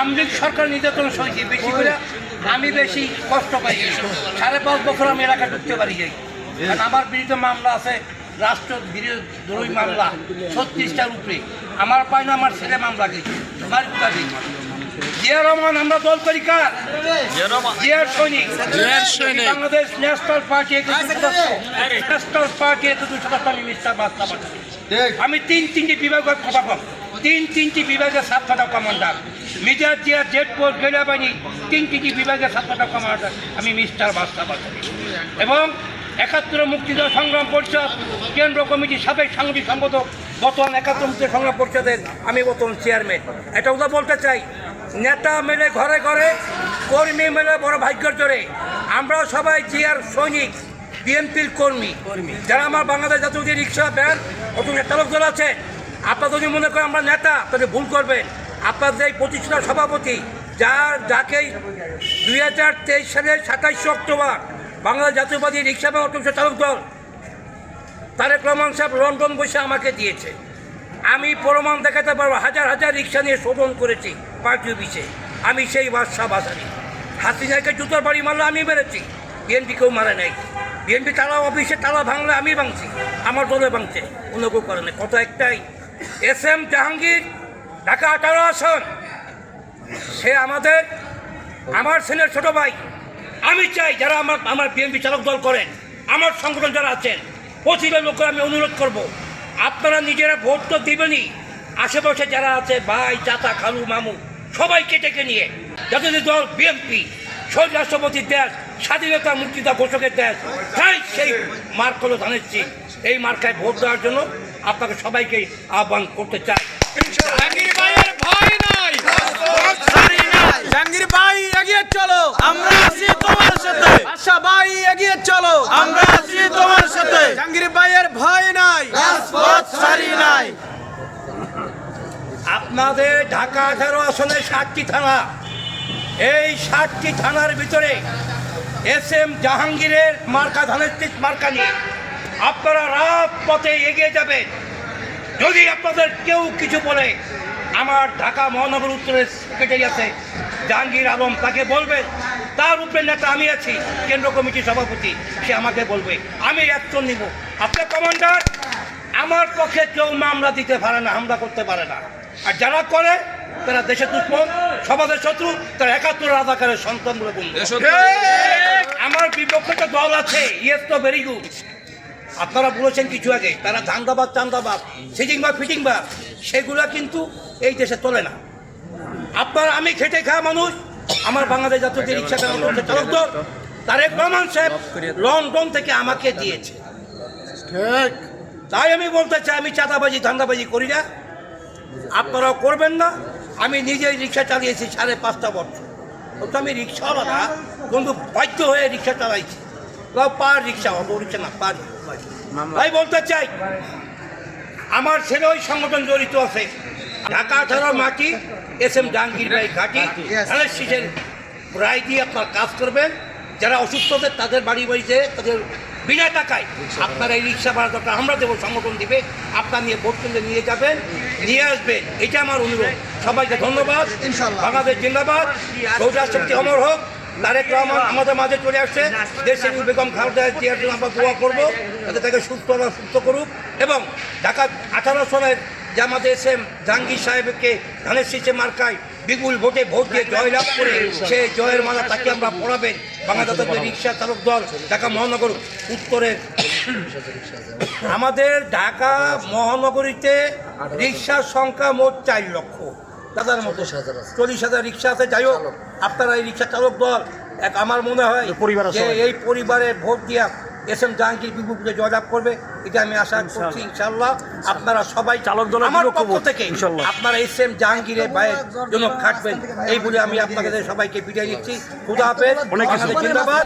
আমলিক সরকার নির্যাতন সহিত বেশি করে আমি বেশি কষ্ট পাই। 5.5 বছর আমি এলাকা ঢুকতে পারি যাই, কারণ আমার বিরুদ্ধে মামলা আছে, রাষ্ট্র বিরোধী মামলা 36টার উপরে। আমার পায় না, আমার ছেলে মামলা গেছে। জিয়া রহমান আমরা দল করি কার? জিয়ার সৈনিক। Bangladesh national party national party আমি মিস্টার বাস্তা পাঠাই। আমি তিনটি বিভাগের খবর, তিনটি বিভাগের 7টা commander, major Zia Z force guerrilla বাহিনী 3টি বিভাগের 7টা কমান্ডার আমি মিস্টার বাস্তা পাঠাই। এবং 71 মুক্তিযুদ্ধ সংগ্রাম পরিষদ কেন্দ্র কমিটির সাবেক সাংগঠনিক সম্পাদক, বর্তমান 71 মুক্তি সংগ্রাম পরিষদের আমি বর্তমান চেয়ারম্যান। এটা ওটা বলতে চাই, নেতা মেলে ঘরে ঘরে, কর্মী মেলে বড় ভাগ্যের জোরে। আমরা সবাই জিয়ার সৈনিক, বিএনপির কর্মী। যারা আমার বাংলাদেশ জাতীয় রিক্সা ভ্যান অত চালক দল আছে, আপনারা যদি মনে করেন আমরা নেতা, তাহলে ভুল করবেন। আপনাদের এই প্রতিষ্ঠানের সভাপতি যাকে 2023 সালের 27 October Bangladesh জাতীয়বাদী rickshaw van auto চালক দল তারেক রহমান সাহেব লন্ডন বসে আমাকে দিয়েছে। আমি প্রমাণ দেখাতে পারবো, হাজার হাজার রিক্সা নিয়ে শোধন করেছি পার্টি অফিসে। আমি সেই বাদশাহ বাসানি। হাসিনাকে জুতোর বাড়ি মারলে আমি মেরেছি, বিএনপি কেউ মারে নাই। বিএনপি তালা অফিসে তালা ভাঙলে আমি ভাঙছি, আমার দলে ভাঙছে, অন্য কেউ করে না। কত একটাই, SM জাহাঙ্গীর ঢাকা 18 আসন, সে আমার ছেলের ছোট ভাই। আমি চাই যারা আমার বিএনপি চালক দল করেন, আমার সংগঠন যারা আছেন, প্রতিটা লোকের আমি অনুরোধ করব, আপনারা নিজেরা ভোট তো দিবেনই, আশেপাশে যারা আছে ভাই, চাচা, খালু, মামু সবাইকে ডেকে নিয়ে, জাতীয় দল বিএনপি শহীদ রাষ্ট্রপতির দেশ, স্বাধীনতা মুক্তিযোদ্ধা ঘোষকের দেশ, তাই সেই মার্ক হলো ধানের শীষ। এই মার্কায় ভোট দেওয়ার জন্য আপনাকে সবাইকে আহ্বান করতে চাই। জাহাঙ্গীর ভাইয়ের ভয় নাই, জাহাঙ্গীর ভাই এগিয়ে চলো, আমরা আছি তোমার সাথে। আশা ভাই এগিয়ে চলো, আমরা আছি তোমার সাথে। জাহাঙ্গীর ভাইয়ের ভয় নাই, রাজপথ ছাড়ি নাই। আপনাদের ঢাকা 18 আসনে 7টি থানা, এই 7টি থানার ভিতরে SM জাহাঙ্গীরের মার্কা ধানের শীষ মার্কা নিয়ে আপনারা রাজপথে এগিয়ে যাবেন। যদি আপনাদের কেউ কিছু বলে, আমার ঢাকা মহানগর উত্তরের সেক্রেটারি আছে জাহাঙ্গীর আলম, তাকে বলবেন, তার উপরে নেতা আমি আছি, কেন্দ্র কমিটির সভাপতি, সে আমাকে বলবে, আমি অ্যাকশন নিব। আপনার কমান্ডার, আমার পক্ষে কেউ মামলা দিতে পারে না, হামলা করতে পারে না। আর যারা করে তারা দেশের দুশ্মন, সমাজের শত্রু, তারা 71 রাজাকারের সন্তানগুলো বলবে। আমার বিপক্ষে তো দল আছে, ইয়েস তো ভেরি গুড। আপনারা বলেছেন কিছু আগে, তারা ধান্দাবাদ, চান্দাবাদ, সিটিংবাদ, ফিটিংবাদ, সেগুলা কিন্তু এই দেশে চলে না। আপনারা, আমি খেটে খাওয়া মানুষ, আমার বাংলাদেশ জাতীয় রিক্সা চালক দল তারেক রহমান সাহেব লন্ডন থেকে আমাকে দিয়েছে। তাই আমি বলতে চাই, আমি চাঁদাবাজি ধান্দাবাজি করি না, আপনারাও করবেন না। আমি নিজেই রিক্সা চালিয়েছি 5.5 বছর, তো আমি রিক্সাওয়ালা না, কিন্তু বাধ্য হয়ে রিক্সা চালাইছি। পার রিক্সা, অত রিক্সা না, পার। তাই বলতে চাই, আমার ছেলে ওই সংগঠন জড়িত আছে। ঢাকা 18 মাটি SM জাহাঙ্গীর ভাই ঘাটি ধানের শীষের রায় দিয়ে আপনার কাজ করবেন। যারা অসুস্থদের তাদের বাড়িতে তাদের বিনা টাকায় আপনারা এই রিক্সা ভাড়া দরকার আমরা দেবো, সংগঠন দিবে, আপনার নিয়ে ভোট কেন্দ্রে নিয়ে যাবেন, নিয়ে আসবেন, এটা আমার অনুরোধ। সবাইকে ধন্যবাদ। বাংলাদেশ জিন্দাবাদ, রাষ্ট্রপতি অমর হোক। তারেক রহমান আমাদের মাঝে চলে আসছে, দেশের বেগম খালেদা জিয়ার জন্য আমরা দোয়া করবো, যাতে তাকে সুস্থ করুক। এবং ঢাকা 18 সনের যে আমাদের SM জাহাঙ্গীর সাহেবকে ধানের শীষে মার্কায় বিপুল ভোটে ভোট দিয়ে জয়লাভ করে সে জয়ের মালা তাকে আমরা পড়াবেন। বাংলাদেশ রিক্সা চালক দল ঢাকা মহানগর উত্তরের, আমাদের ঢাকা মহানগরীতে রিক্সার সংখ্যা মোট 4 লক্ষ, দাদার মতো 40,000 রিক্সা আছে। যাই হোক, আপনারা এই রিক্সা চালক দল আমার মনে হয় যে এই পরিবারের ভোট দিয়া SM জাহাঙ্গীর বিপুলে জয়লাভ করবে, এটা আমি আশা করছি। ইনশাল্লাহ আপনারা সবাই চালক দল আমার পক্ষ থেকে আপনারা SM জাহাঙ্গীরের ভাইয়ের জন্য খাটবেন, এই বলে আমি আপনাদের সবাইকে বিদায় দিচ্ছি। খুদা হাফেজ, জিন্দাবাদ।